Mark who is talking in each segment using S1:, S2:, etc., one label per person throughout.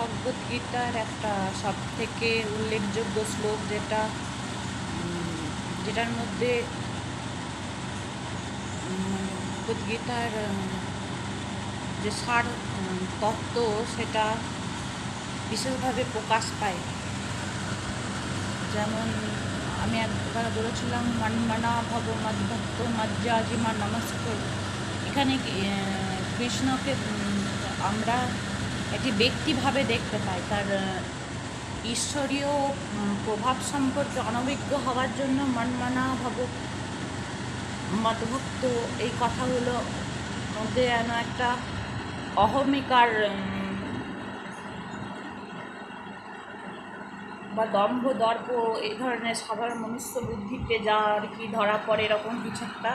S1: ভগবদ্গীতার একটা সবথেকে উল্লেখযোগ্য শ্লোক যেটার মধ্যে ভগবদ্গীতার যে সার তত্ত্ব সেটা বিশেষভাবে প্রকাশ পায়। যেমন আমি একবার বলেছিলাম মন্মনা ভব মদ্ভক্ত মজ্জাজিমা নমস্কার। এখানে কৃষ্ণকে আমরা একটি ব্যক্তিভাবে দেখতে পাই। তার ঈশ্বরীয় প্রভাব সম্পর্কে অনভিজ্ঞ হওয়ার জন্য মন্মনা ভব মদ্ভক্ত এই কথাগুলো মধ্যে যেন একটা অহমিকার বা দম্ভ দর্প এই ধরনের সাধারণ মনুষ্য বুদ্ধিতে যা আর কি ধরা পড়ে, এরকম কিছু একটা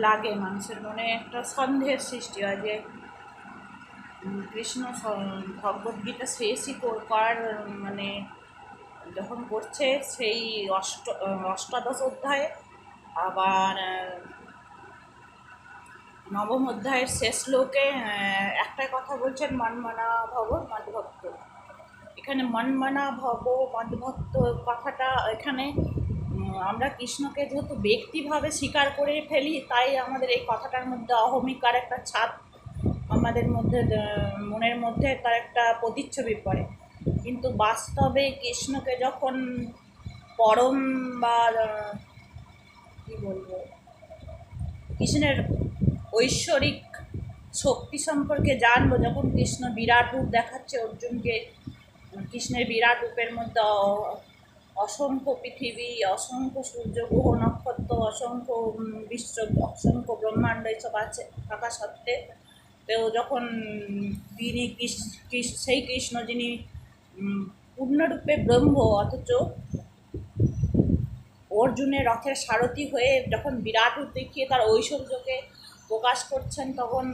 S1: লাগে। মানুষের মনে একটা সন্দেহের সৃষ্টি হয় যে কৃষ্ণ ভগবদ্গীতা শেষই করার মানে যখন করছে সেই অষ্টাদশ অধ্যায়ে, আবার নবম অধ্যায়ের শেষ শ্লোকে একটাই কথা বলছেন মন্মনা ভব মদ্ভক্ত। এখানে মন্মনা ভব মদ্ভক্ত কথাটা এখানে আমরা কৃষ্ণকে যেহেতু ব্যক্তিভাবে স্বীকার করে ফেলি, তাই আমাদের এই কথাটার মধ্যে অহমিকার একটা ছাপ আমাদের মধ্যে মনের মধ্যে তার একটা প্রতিচ্ছবি পড়ে। কিন্তু বাস্তবে কৃষ্ণকে যখন পরম বা কী বলবো কৃষ্ণের ঐশ্বরিক শক্তি সম্পর্কে জানবো, যখন কৃষ্ণ বিরাট রূপ দেখাচ্ছে অর্জুনকে, কৃষ্ণের বিরাট রূপের মধ্যে অসংখ্য পৃথিবী, অসংখ্য সূর্য গ্রহ নক্ষত্র, অসংখ্য বিশ্ব, অসংখ্য ব্রহ্মাণ্ড এসব আছে থাকা সত্ত্বে যখন তিনি সেই কৃষ্ণ যিনি পূর্ণরূপে ব্রহ্ম, অথচ অর্জুনের রথের সারথি হয়ে যখন বিরাট রূপ দেখিয়ে তার ঐশ্বর্যকে প্রকাশ করছেন, তখন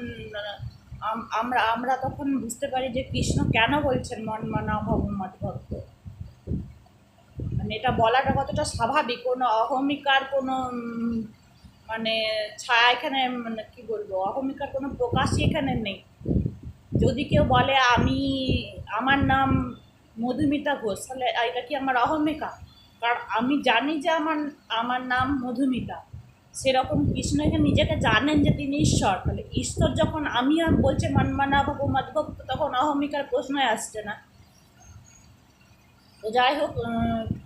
S1: আমরা তখন বুঝতে পারি যে কৃষ্ণ কেন বলছেন মন্মনা ভব মদ্ভক্ত। মানে এটা বলাটা কতটা স্বাভাবিক, কোনো অহমিকার কোনো মানে ছায়া এখানে, মানে কী বলবো, অহমিকার কোনো প্রকাশই এখানে নেই। যদি কেউ বলে আমার নাম মধুমিতা ঘোষ, তাহলে এটা কি আমার অহমিকা? কারণ আমি জানি যে আমার নাম মধুমিতা। সেরকম কৃষ্ণ এখানে নিজেকে জানেন যে তিনি ঈশ্বর। তাহলে ঈশ্বর যখন আমি বলছে মন্মনা ভব মদ্ভক্ত, তখন অহমিকার প্রশ্নই আসছে না। তো যাই হোক,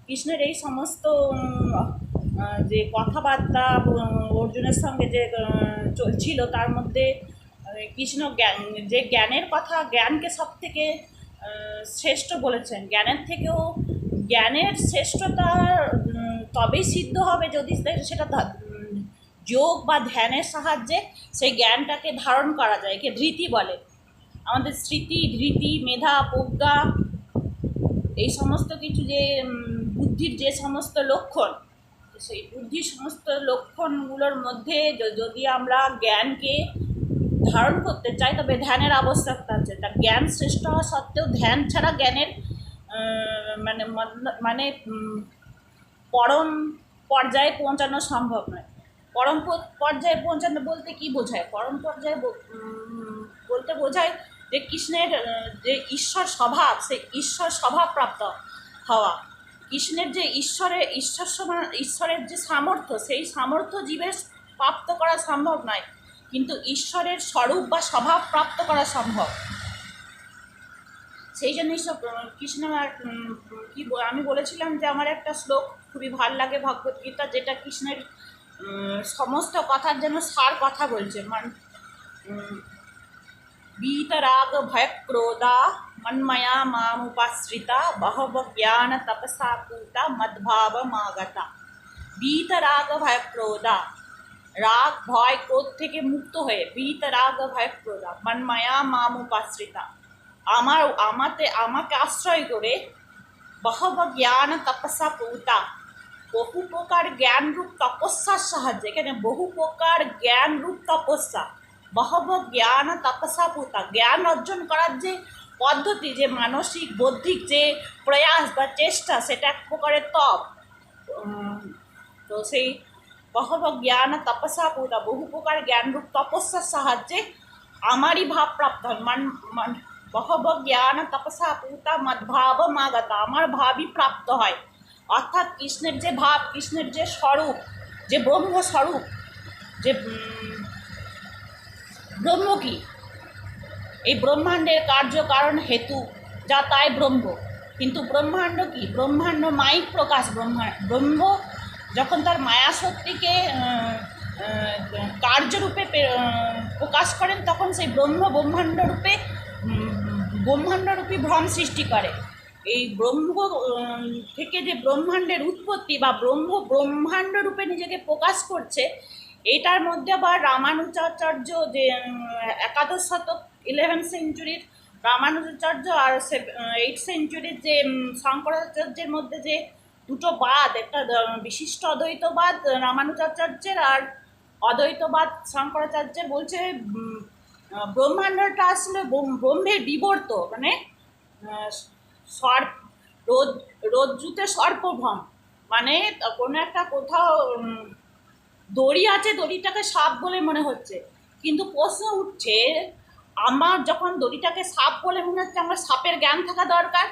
S1: কৃষ্ণের এই সমস্ত যে কথাবার্তা অর্জুনের সঙ্গে যে চলছিল, তার মধ্যে কৃষ্ণ যে জ্ঞানের কথা, জ্ঞানকে সব থেকে শ্রেষ্ঠ বলেছেন। জ্ঞানের শ্রেষ্ঠতা তবেই সিদ্ধ হবে যদি সেটা যোগ বা ধ্যানের সাহায্যে সেই জ্ঞানটাকে ধারণ করা যায়। একে ধৃতি বলে। আমাদের স্মৃতি, ধৃতি, মেধা, প্রজ্ঞা, এই সমস্ত কিছু যে বুদ্ধির যে সমস্ত লক্ষণ, সেই বুদ্ধির সমস্ত লক্ষণগুলোর মধ্যে যদি আমরা জ্ঞানকে ধারণ করতে চাই, তবে ধ্যানের আবশ্যকতা আছে। তার জ্ঞান শ্রেষ্ঠ হওয়া সত্ত্বেও ধ্যান ছাড়া জ্ঞানের মানে পরম পর্যায়ে পৌঁছানো সম্ভব নয়। পরম পর্যায়ে পৌঁছানো বলতে কি বোঝায়? পরম পর্যায়ে বলতে বোঝায় যে কৃষ্ণের যে ঈশ্বর স্বভাব, সেই ঈশ্বর স্বভাব প্রাপ্ত হওয়া। কৃষ্ণের যে ঈশ্বরের যে সামর্থ্য, সেই সামর্থ্য জীবের প্রাপ্ত করা সম্ভব নয়, কিন্তু ঈশ্বরের স্বরূপ বা স্বভাব প্রাপ্ত করা সম্ভব। সেই জন্যই কৃষ্ণ আমি বলেছিলাম যে আমার একটা শ্লোক খুবই ভাল লাগে ভগবদ্গীতা, যেটা কৃষ্ণের সমস্ত কথার যেন সার কথা বলছে। वीतराग भय क्रोधा मन्मया मामुपाश्रिता बहव ज्ञान तपसा पूता मद्भाव मागता। वीतराग भय क्रोधा, রাগ ভয় ক্রোধ থেকে মুক্ত হয়ে, वीतराग भय क्रोधा मन्मया मामुपाश्रिता, আমাকে আশ্রয় করে, বহব জ্ঞান তপসা পূতা, বহু প্রকার জ্ঞানরূপ তপস্যার সাহায্যে, এখানে বহু প্রকার জ্ঞানরূপ তপস্যা, বহব জ্ঞান তপসা পূতা, জ্ঞান অর্জন করার যে পদ্ধতি, যে মানসিক বৌদ্ধিক যে প্রয়াস বা চেষ্টা, সেটা এক প্রকারের তপ। তো সেই বহব জ্ঞান তপসা পূতা, বহু প্রকার জ্ঞানরূপ তপস্যার সাহায্যে আমারই ভাব প্রাপ্ত হয়। বহব জ্ঞান তপসা পূতা মদ্ভাব মাগতা, আমার ভাবই প্রাপ্ত হয়। অর্থাৎ কৃষ্ণের যে ভাব, কৃষ্ণের যে স্বরূপ, যে ব্রহ্মস্বরূপ, যে ব্রহ্ম কি, এই ব্রহ্মাণ্ডের কার্য কারণ হেতু যা তাই ব্রহ্ম। কিন্তু ব্রহ্মাণ্ড কি, ব্রহ্মাণ্ড মায়িক প্রকাশ। ব্রহ্ম যখন তার মায়া শক্তিকে কার্যরূপে প্রকাশ করেন, তখন সেই ব্রহ্মাণ্ডরূপে ব্রহ্মাণ্ডরূপী ভ্রম সৃষ্টি করে। এই ব্রহ্ম থেকে যে ব্রহ্মাণ্ডের উৎপত্তি বা ব্রহ্মাণ্ড রূপে নিজেকে প্রকাশ করছে, এটার মধ্যে আবার রামানুজাচার্য যে একাদশ শতক 11th সেঞ্চুরির রামানুজাচার্য আর 8th সেঞ্চুরির যে শঙ্করাচার্যের মধ্যে যে দুটো বাদ, একটা বিশিষ্ট অদ্বৈতবাদ রামানুজাচার্যের আর অদ্বৈতবাদ শঙ্করাচার্যের, বলছে ব্রহ্মাণ্ডটা আসলে ব্রহ্মের বিবর্ত, মানে রজ্জুতে সর্পভ্রম, মানে কোনো একটা কোথাও দড়ি আছে, দড়িটাকে সাপ বলে মনে হচ্ছে, কিন্তু প্রশ্ন উঠছে আমার যখন দড়িটাকে সাপ বলে মনে হচ্ছে, আমার সাপের জ্ঞান থাকা দরকার।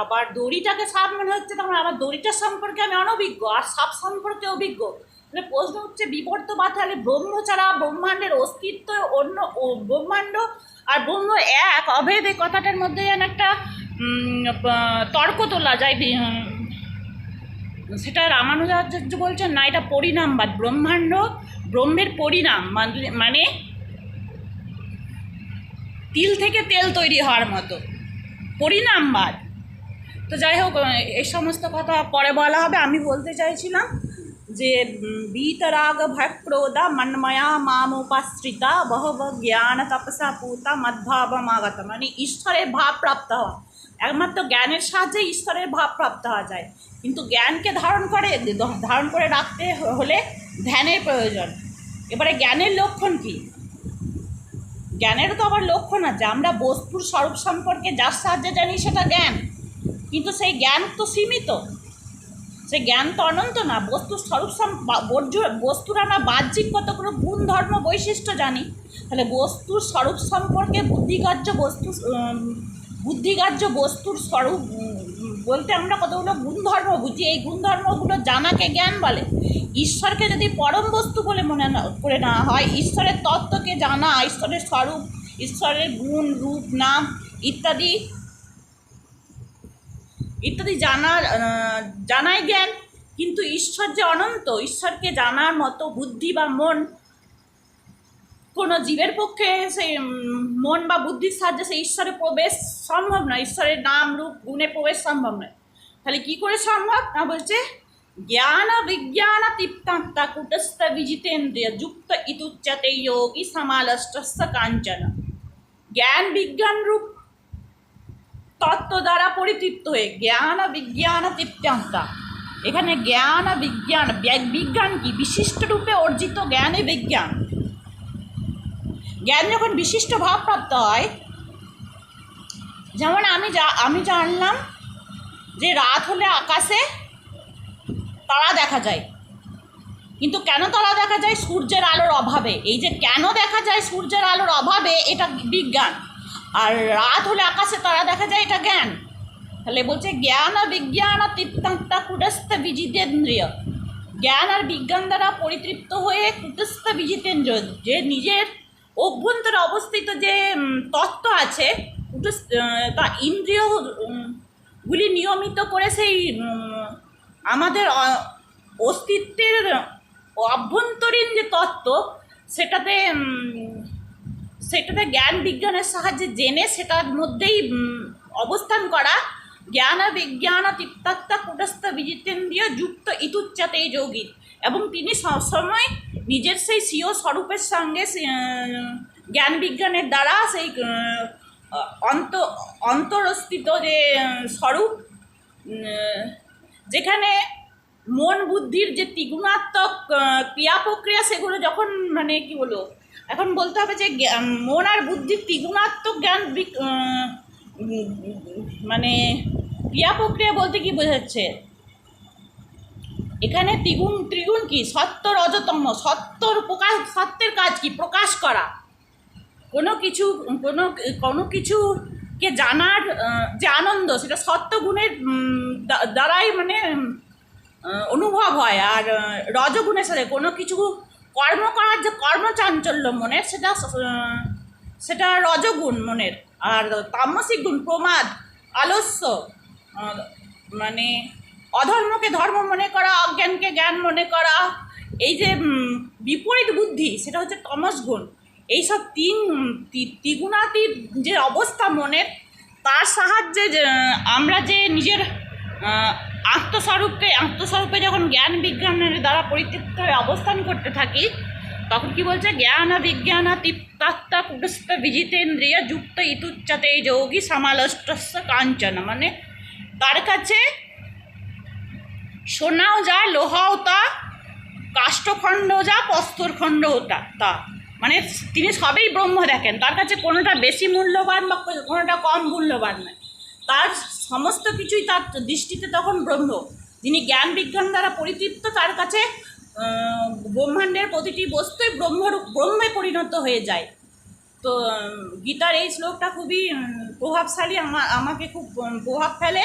S1: আবার দড়িটাকে সাপ মনে হচ্ছে, তখন আমার দড়িটার সম্পর্কে আমি অনভিজ্ঞ, আর সাপ সম্পর্কে অভিজ্ঞ। মানে প্রশ্ন হচ্ছে বিবর্তবাদ, তাহলে ব্রহ্ম ছাড়া ব্রহ্মাণ্ডের অস্তিত্ব অন্য, ব্রহ্মাণ্ড আর ব্রহ্ম এক অভেদ, এই কথাটার মধ্যে যেন একটা তর্ক তোলা যায়। সেটা রামানুজাচার্য বলছেন না, এটা পরিণামবাদ। ব্রহ্মাণ্ড ব্রহ্মের পরিণাম, মানে তিল থেকে তেল তৈরি হওয়ার মতো পরিণামবাদ। তো যাই হোক, এই সমস্ত কথা পরে বলা হবে। আমি বলতে চাইছিলাম যে বীতরাগ ভয়ক্রোধা মন্ময়া মামোপাশ্রিতা বহব জ্ঞান তপসা পূতা মদ্ভাবমাগত, মানে ঈশ্বরের ভাব প্রাপ্ত হওয়া। একমাত্র জ্ঞানের সাহায্যে ঈশ্বরের ভাব প্রাপ্ত হওয়া যায়। কিন্তু জ্ঞানকে ধারণ করে রাখতে হলে ধ্যানের প্রয়োজন। এবারে জ্ঞানের লক্ষণ কি? জ্ঞানেরও তো আবার লক্ষণ আছে। আমরা বস্তুর স্বরূপ সম্পর্কে যার সাহায্যে জানি সেটা জ্ঞান, কিন্তু সেই জ্ঞান তো সীমিত, সেই জ্ঞান তো অনন্ত না। বস্তুর স্বরূপ বস্তুর আমরা বাহ্যিক কতগুলো গুণ ধর্ম বৈশিষ্ট্য জানি, তাহলে বস্তুর স্বরূপ সম্পর্কে বুদ্ধিগ্রাহ্য বস্তুর স্বরূপ বলতে আমরা কতগুলো গুণধর্ম বুঝি। এই গুণধর্মগুলো জানাকে জ্ঞান বলে। ঈশ্বরকে যদি পরম বস্তু বলে মনে করে নেওয়া হয়, ঈশ্বরের তত্ত্বকে জানা, ঈশ্বরের স্বরূপ, ঈশ্বরের গুণ, রূপ, নাম ইত্যাদি জানাই জ্ঞান। কিন্তু ঈশ্বর যে অনন্ত, ঈশ্বরকে জানার মতো বুদ্ধি বা মন কোনো জীবের পক্ষে সেই মন বা বুদ্ধির সাহায্যে সেই ঈশ্বরে প্রবেশ সম্ভব নয়। ঈশ্বরের নাম, রূপ, গুণে প্রবেশ সম্ভব নয়। তাহলে কি করে সম্ভব না? বলছে জ্ঞান বিজ্ঞান তৃপ্তাত্মা কুটস্থ বিজিতেন্দ্রিয় যুক্ত ইতুচ্যতে যোগী সমালষ্টস্য কাঞ্চন। জ্ঞান বিজ্ঞান রূপ তত্ত্ব দ্বারা পরিতৃপ্ত হয়ে জ্ঞান বিজ্ঞান তৃপ্তাত্মা। এখানে জ্ঞান বিজ্ঞান, বিজ্ঞান কি? বিশিষ্ট রূপে অর্জিত জ্ঞানে বিজ্ঞান। জ্ঞান যখন বিশিষ্ট ভাব প্রাপ্ত হয়, যেমন আমি জানলাম যে রাত হলে আকাশে তারা দেখা যায়, কিন্তু কেন তারা দেখা যায়? সূর্যের আলোর অভাবে। এই যে কেন দেখা যায় সূর্যের আলোর অভাবে, এটা বিজ্ঞান। আর রাত হলে আকাশে তারা দেখা যায়, এটা জ্ঞান। তাহলে বলছে জ্ঞান আর বিজ্ঞান তৃপ্তাত্মা কুটস্থ বিজিতেন্দ্রিয়। জ্ঞান আর বিজ্ঞান দ্বারা পরিতৃপ্ত হয়ে কুটস্থ বিজিতেন্দ্রিয়, যে নিজের অভ্যন্তরে অবস্থিত যে তত্ত্ব আছে, তা ইন্দ্রিয়গুলি নিয়মিত করে সেই আমাদের অস্তিত্বের অভ্যন্তরীণ যে তত্ত্ব, সেটাতে জ্ঞান বিজ্ঞানের সাহায্যে জেনে সেটার মধ্যেই অবস্থান করা। জ্ঞান বিজ্ঞান তৃপ্তাত্মা কুটস্থ বিজিতেন্দ্রিয় যুক্ত ইতুচ্যতে যোগী। এবং তিনি সবসময় নিজের সেই স্বীয় স্বরূপের সঙ্গে জ্ঞান বিজ্ঞানের দ্বারা সেই অন্তরস্থিত যে স্বরূপ, যেখানে মন বুদ্ধির যে ত্রিগুণাত্মক ক্রিয়া প্রক্রিয়া, সেগুলো যখন মানে কি বলবো, এখন বলতে হবে যে মন আর বুদ্ধির ত্রিগুণাত্মক জ্ঞান মানে ক্রিয়া প্রক্রিয়া বলতে কি বোঝাচ্ছে? এখানে ত্রিগুণ ত্রিগুণ কি সত্য রজতম, সত্যর প্রকাশ, সত্যের কাজ কি প্রকাশ করা, কোনো কিছু কোনো কোনো কিছুকে জানার যে আনন্দ সেটা সত্যগুণের দ্বারাই মানে অনুভব হয়। আর রজগুণের সাথে কোনো কিছু কর্ম করার যে কর্মচাঞ্চল্য মনের সেটা রজগুণ মনের। আর তামসিক গুণ প্রমাদ, আলস্য, মানে অধর্মকে ধর্ম মনে করা, অজ্ঞানকে জ্ঞান মনে করা, এই যে বিপরীত বুদ্ধি সেটা হচ্ছে তমস গুণ। এইসব ত্রিগুণাতীত যে অবস্থা মনের, তার সাহায্যে আমরা যে নিজের আত্মস্বরূপে যখন জ্ঞান বিজ্ঞানের দ্বারা পরিতৃপ্ত হয়ে অবস্থান করতে থাকি, তখন কি বলছে, জ্ঞান বিজ্ঞান তৃপ্তাত্মা কুটস্থ বিজিতেন্দ্রিয় যুক্ত ইতুচ্চতে যোগী সমালষ্টস্য কাঞ্চন। মানে তার কাছে সোনাও যা, লোহাও তা, কাষ্ঠখণ্ড যা, প্রস্তরখণ্ডও তা। মানে তিনি সবেই ব্রহ্ম দেখেন, তার কাছে কোনোটা বেশি মূল্যবান বা কোনোটা কম মূল্যবান নয়, তার সমস্ত কিছুই তার দৃষ্টিতে তখন ব্রহ্ম। যিনি জ্ঞান বিজ্ঞান দ্বারা পরিতৃপ্ত, তার কাছে ব্রহ্মাণ্ডের প্রতিটি বস্তুই ব্রহ্মে পরিণত হয়ে যায়। তো গীতার এই শ্লোকটা খুবই প্রভাবশালী, আমাকে খুব প্রভাব ফেলে।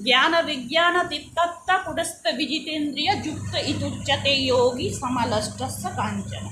S1: জ্ঞান বিজ্ঞান তৃপ্তাত্মা কুটস্থ বিজিতেন্দ্রিয় যুক্ত ইতুচ্যতে যোগী সমালষ্টস্য কাঞ্চন।